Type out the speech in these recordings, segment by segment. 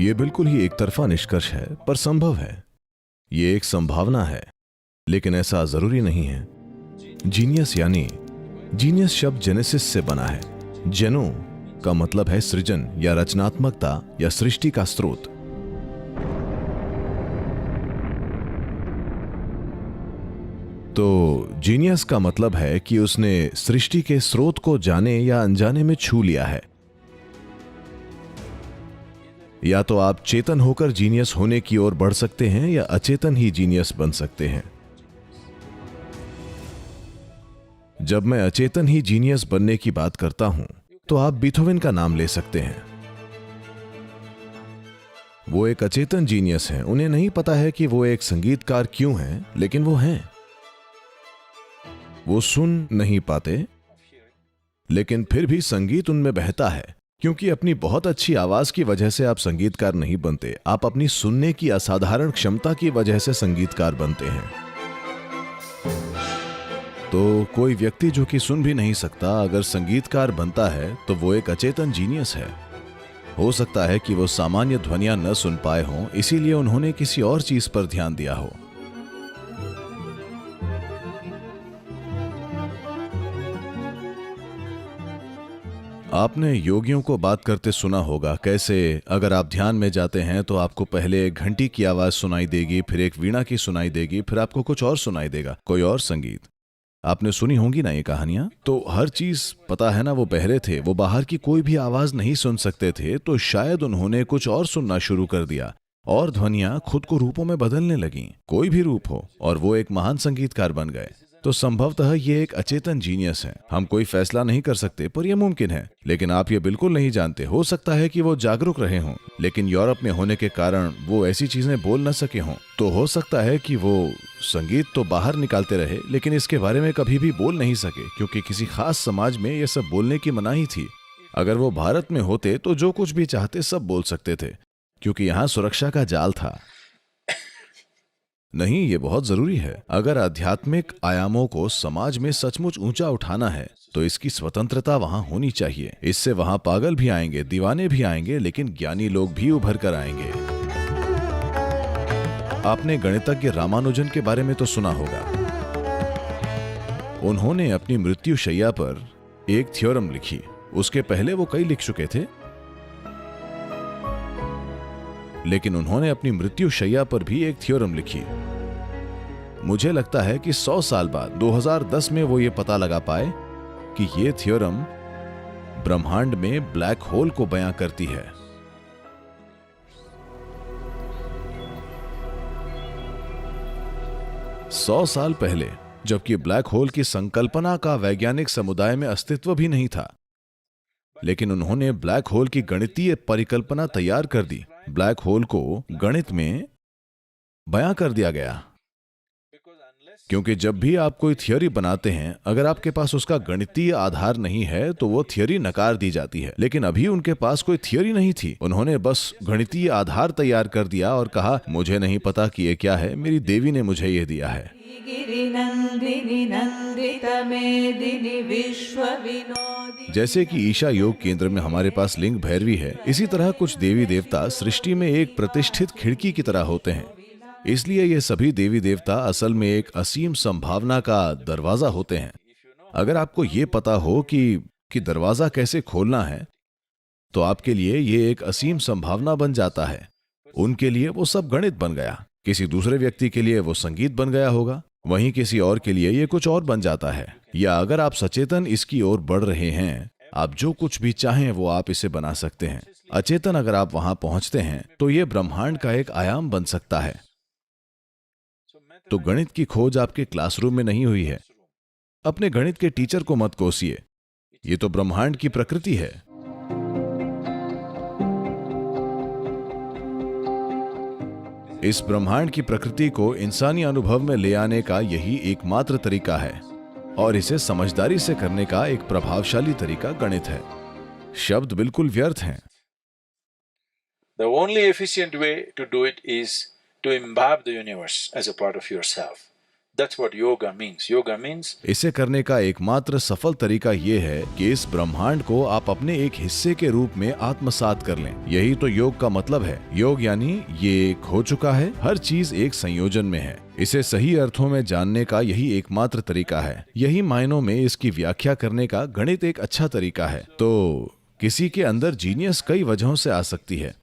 ये बिल्कुल ही एक तरफा निष्कर्ष है, पर संभव है। ये एक संभावना है, लेकिन ऐसा जरूरी नहीं है। जीनियस शब्द जेनेसिस से बना है। जेनो का मतलब है सृजन या रचनात्मकता या सृष्टि का स्रोत। तो जीनियस का मतलब है कि उसने सृष्टि के स्रोत को जाने या अनजाने में छू लिया है। या तो आप चेतन होकर जीनियस होने की ओर बढ़ सकते हैं या अचेतन ही जीनियस बन सकते हैं। जब मैं अचेतन ही जीनियस बनने की बात करता हूं, तो आप बीथोवन का नाम ले सकते हैं। वो एक अचेतन जीनियस हैं। उन्हें नहीं पता है कि वो एक संगीतकार क्यों हैं, लेकिन वो हैं। वो सुन नहीं पाते, लेकिन फिर भी संगीत उनमें बहता है। क्योंकि अपनी बहुत अच्छी आवाज की वजह से आप संगीतकार नहीं बनते, आप अपनी सुनने की असाधारण क्षमता की वजह से संगीतकार बनते हैं। तो कोई व्यक्ति जो कि सुन भी नहीं सकता, अगर संगीतकार बनता है तो वो एक अचेतन जीनियस है। हो सकता है कि वो सामान्य ध्वनियां न सुन पाए हों, इसीलिए उन्होंने किसी और चीज पर ध्यान दिया हो। आपने योगियों को बात करते सुना होगा, कैसे अगर आप ध्यान में जाते हैं तो आपको पहले एक घंटी की आवाज सुनाई देगी, फिर एक वीणा की सुनाई देगी, फिर आपको कुछ और सुनाई देगा, कोई और संगीत। आपने सुनी होंगी ना ये कहानियां। तो हर चीज पता है ना, वो बहरे थे, वो बाहर की कोई भी आवाज नहीं सुन सकते थे, तो शायद उन्होंने कुछ और सुनना शुरू कर दिया और ध्वनियां खुद को रूपों में बदलने लगीं, कोई भी रूप हो, और वो एक महान संगीतकार बन गए। तो संभवतः ये एक अचेतन जीनियस है। हम कोई फैसला नहीं कर सकते, पर यह मुमकिन है। लेकिन आप ये बिल्कुल नहीं जानते। हो सकता है कि वो जागरूक रहे हों, लेकिन यूरोप में होने के कारण वो ऐसी चीजें बोल न सके हों। तो हो सकता है कि वो संगीत तो बाहर निकालते रहे, लेकिन इसके बारे में कभी भी बोल नहीं सके, क्योंकि किसी खास समाज में यह सब बोलने की मनाही थी। अगर वो भारत में होते तो जो कुछ भी चाहते सब बोल सकते थे, क्योंकि यहाँ सुरक्षा का जाल था। नहीं, ये बहुत जरूरी है। अगर आध्यात्मिक आयामों को समाज में सचमुच ऊंचा उठाना है, तो इसकी स्वतंत्रता वहां होनी चाहिए। इससे वहां पागल भी आएंगे, दीवाने भी आएंगे, लेकिन ज्ञानी लोग भी उभर कर आएंगे। आपने गणितज्ञ रामानुजन के बारे में तो सुना होगा। उन्होंने अपनी मृत्युशैया पर एक थ्योरम लिखी। उसके पहले वो कई लिख चुके थे, लेकिन उन्होंने अपनी मृत्युशैया पर भी एक थ्योरम लिखी। मुझे लगता है कि 100 साल बाद 2010 में वो ये पता लगा पाए कि ये थ्योरम ब्रह्मांड में ब्लैक होल को बयां करती है। सौ साल पहले, जबकि ब्लैक होल की संकल्पना का वैज्ञानिक समुदाय में अस्तित्व भी नहीं था, लेकिन उन्होंने ब्लैक होल की गणितीय परिकल्पना तैयार कर दी। ब्लैक होल को गणित में बयां कर दिया गया। क्योंकि जब भी आप कोई थियरी बनाते हैं, अगर आपके पास उसका गणितीय आधार नहीं है तो वो थियरी नकार दी जाती है। लेकिन अभी उनके पास कोई थियरी नहीं थी, उन्होंने बस गणितीय आधार तैयार कर दिया और कहा, मुझे नहीं पता कि ये क्या है, मेरी देवी ने मुझे ये दिया है। जैसे कि ईशा योग केंद्र में हमारे पास लिंग भैरवी है, इसी तरह कुछ देवी देवता सृष्टि में एक प्रतिष्ठित खिड़की की तरह होते हैं। इसलिए ये सभी देवी देवता असल में एक असीम संभावना का दरवाजा होते हैं। अगर आपको ये पता हो कि दरवाजा कैसे खोलना है, तो आपके लिए ये एक असीम संभावना बन जाता है। उनके लिए वो सब गणित बन गया, किसी दूसरे व्यक्ति के लिए वो संगीत बन गया होगा, वहीं किसी और के लिए ये कुछ और बन जाता है। या अगर आप सचेतन इसकी ओर बढ़ रहे हैं, आप जो कुछ भी चाहें वो आप इसे बना सकते हैं। अचेतन अगर आप वहां पहुंचते हैं, तो ये ब्रह्मांड का एक आयाम बन सकता है। तो गणित की खोज आपके क्लासरूम में नहीं हुई है। अपने गणित के टीचर को मत कोसिए, ये तो ब्रह्मांड की प्रकृति है। इस ब्रह्मांड की प्रकृति को इंसानी अनुभव में ले आने का यही एकमात्र तरीका है, और इसे समझदारी से करने का एक प्रभावशाली तरीका गणित है। शब्द बिल्कुल व्यर्थ हैं। The only efficient way to do it is to imbibe the universe as a part of yourself. That's what yoga means. Yoga means इसे करने का एकमात्र सफल तरीका ये है कि इस ब्रह्मांड को आप अपने एक हिस्से के रूप में आत्मसात कर लें। यही तो योग का मतलब है। योग यानी ये एक हो चुका है, हर चीज एक संयोजन में है। इसे सही अर्थों में जानने का यही एकमात्र तरीका है। यही मायनों में इसकी व्याख्या करने का गणित एक अच्छा तरीका है। तो किसी के अंदर जीनियस कई वजहों से आ सकती है,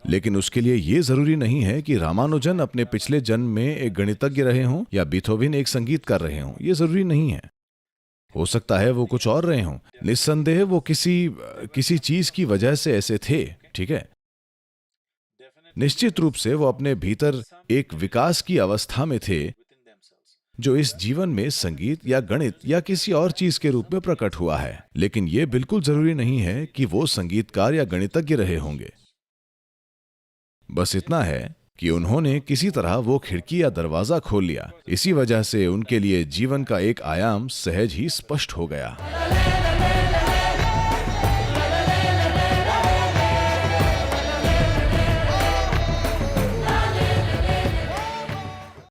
लेकिन उसके लिए ये जरूरी नहीं है कि रामानुजन अपने पिछले जन्म में एक गणितज्ञ रहे हों या बीथोवन एक संगीतकार रहे हों। ये जरूरी नहीं है। हो सकता है वो कुछ और रहे हों। निस्संदेह वो किसी चीज की वजह से ऐसे थे, ठीक है। निश्चित रूप से वो अपने भीतर एक विकास की अवस्था में थे जो इस जीवन में संगीत या गणित या किसी और चीज के रूप में प्रकट हुआ है। लेकिन ये बिल्कुल जरूरी नहीं है कि वो संगीतकार या गणितज्ञ रहे होंगे। बस इतना है कि उन्होंने किसी तरह वो खिड़की या दरवाजा खोल लिया। इसी वजह से उनके लिए जीवन का एक आयाम सहज ही स्पष्ट हो गया।